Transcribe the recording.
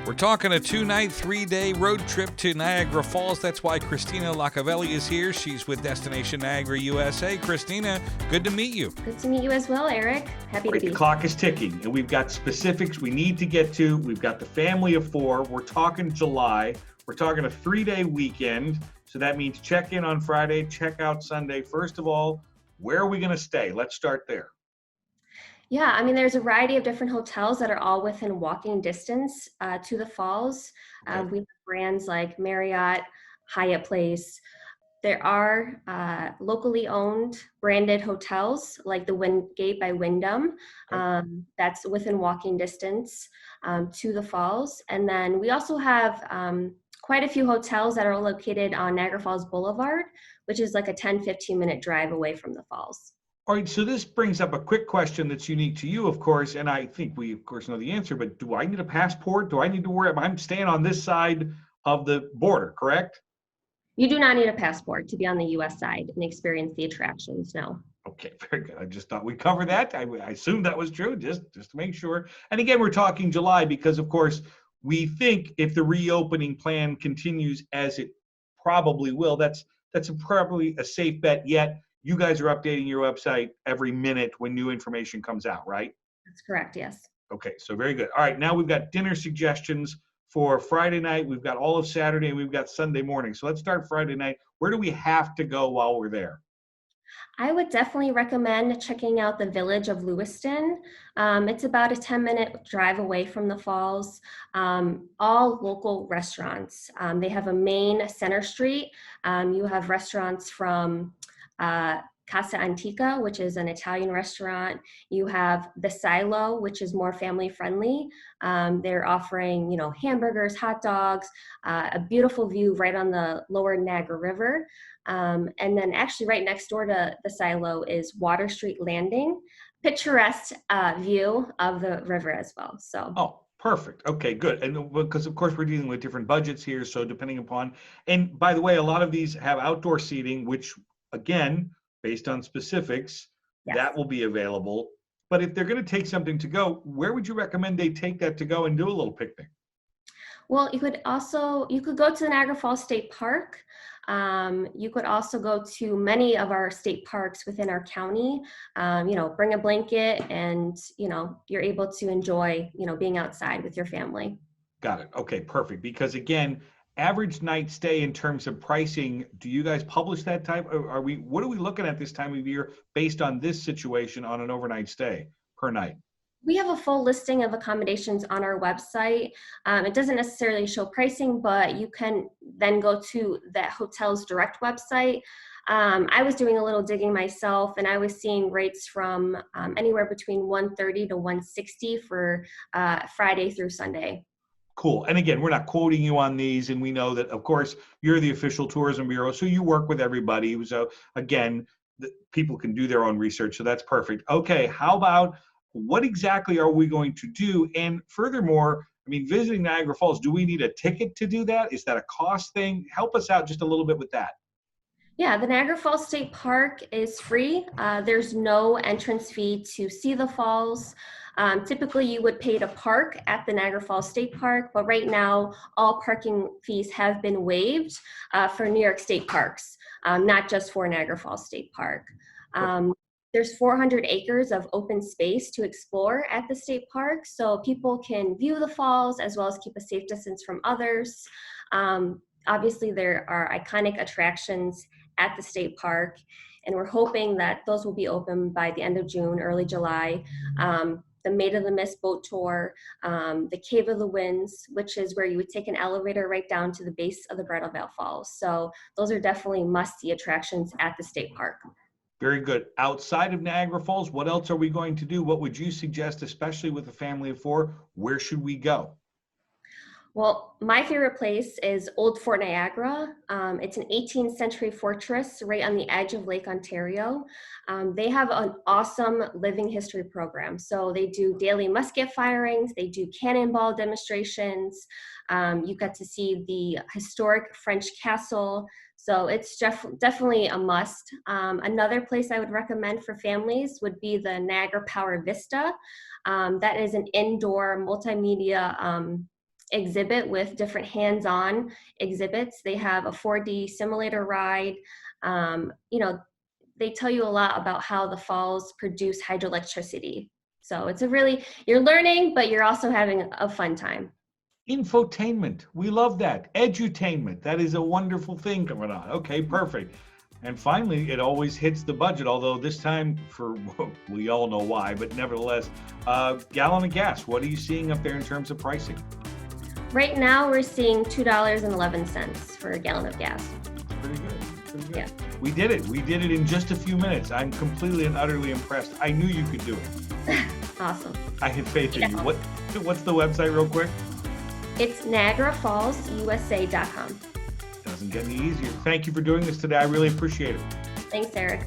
We're talking a 2-night, 3-day road trip to Niagara Falls. That's why Christina Lacavelli is here. She's with Destination Niagara USA. Christina, good to meet you. Good to meet you as well, Eric. Happy to be The here. clock is ticking, and we've got specifics we need to get to. We've got the family of 4. We're talking July. We're talking a 3-day weekend. So that means check in on Friday, check out Sunday. First of all, where are we going to stay? Let's start there. Yeah, I mean, there's a variety of different hotels that are all within walking distance to the falls. Okay. We have brands like Marriott, Hyatt Place. There are locally owned branded hotels like the Wingate by Wyndham. That's within walking distance to the falls. And then we also have quite a few hotels that are located on Niagara Falls Boulevard, which is like a 10-15 minute drive away from the falls. All right, so this brings up a quick question that's unique to you, of course, and I think we, of course, know the answer, but do I need a passport? Do I need to worry? I'm staying on this side of the border, correct? You do not need a passport to be on the U.S. side and experience the attractions, no. Okay, very good. I just thought we'd cover that. I assumed that was true, just to make sure. And again, we're talking July because, of course, we think if the reopening plan continues as it probably will, that's probably a safe bet yet. You guys are updating your website every minute when new information comes out, right? That's correct, yes. Okay, so very good. All right, now we've got dinner suggestions for Friday night. We've got all of Saturday, and we've got Sunday morning. So let's start Friday night. Where do we have to go while we're there? I would definitely recommend checking out the village of Lewiston. It's about a 10-minute drive away from the falls. All local restaurants. They have a main center street. You have restaurants from Casa Antica, which is an Italian restaurant. You have the Silo, which is more family friendly. They're offering, hamburgers, hot dogs, a beautiful view right on the lower Niagara River. And then actually right next door to the Silo is Water Street Landing, picturesque view of the river as well. So. Oh, perfect. Okay, good. And because, of course, we're dealing with different budgets here. So depending upon, and by the way, a lot of these have outdoor seating, which again, based on specifics, Yes. That will be available. But if they're going to take something to go, where would you recommend they take that to go and do a little picnic? Well, you could go to the Niagara Falls State Park. You could also go to many of our state parks within our county. Bring a blanket and, you're able to enjoy, being outside with your family. Got it. Okay, perfect. Because again, average night stay in terms of pricing, do you guys publish that type? Or what are we looking at this time of year based on this situation on an overnight stay per night? We have a full listing of accommodations on our website. It doesn't necessarily show pricing, but you can then go to that hotel's direct website. I was doing a little digging myself, and I was seeing rates from anywhere between $130 to $160 for Friday through Sunday. Cool. And again, we're not quoting you on these, and we know that, of course, you're the official tourism bureau, so you work with everybody. So again, people can do their own research, so that's perfect. Okay, how about what exactly are we going to do? And furthermore, visiting Niagara Falls, do we need a ticket to do that? Is that a cost thing? Help us out just a little bit with that. Yeah, the Niagara Falls State Park is free. There's no entrance fee to see the falls. Typically, you would pay to park at the Niagara Falls State Park, but right now, all parking fees have been waived for New York State parks, not just for Niagara Falls State Park. There's 400 acres of open space to explore at the state park, so people can view the falls as well as keep a safe distance from others. Obviously, there are iconic attractions at the state park, and we're hoping that those will be open by the end of June, early July. The Maid of the Mist boat tour, the Cave of the Winds, which is where you would take an elevator right down to the base of the Bridal Veil Falls. So those are definitely must-see attractions at the state park. Very good. Outside of Niagara Falls, what else are we going to do? What would you suggest, especially with a family of 4? Where should we go? Well, my favorite place is Old Fort Niagara. It's an 18th century fortress right on the edge of Lake Ontario. They have an awesome living history program. So they do daily musket firings, they do cannonball demonstrations. You get to see the historic French castle. So it's definitely a must. Another place I would recommend for families would be the Niagara Power Vista. That is an indoor multimedia exhibit with different hands-on exhibits. They have a 4D simulator ride. You know, they tell you a lot about how the falls produce hydroelectricity. So it's a really, you're learning, but you're also having a fun time. Infotainment. We love that. Edutainment. That is a wonderful thing coming on. Okay, perfect. And finally, it always hits the budget, although this time, for we all know why, but nevertheless, gallon of gas. What are you seeing up there in terms of pricing? Right now, we're seeing $2.11 for a gallon of gas. Pretty good. Pretty good. Yeah. We did it. We did it in just a few minutes. I'm completely and utterly impressed. I knew you could do it. Awesome. I have faith in Yeah. you. What's the website, real quick? It's NiagaraFallsUSA.com. Doesn't get any easier. Thank you for doing this today. I really appreciate it. Thanks, Eric.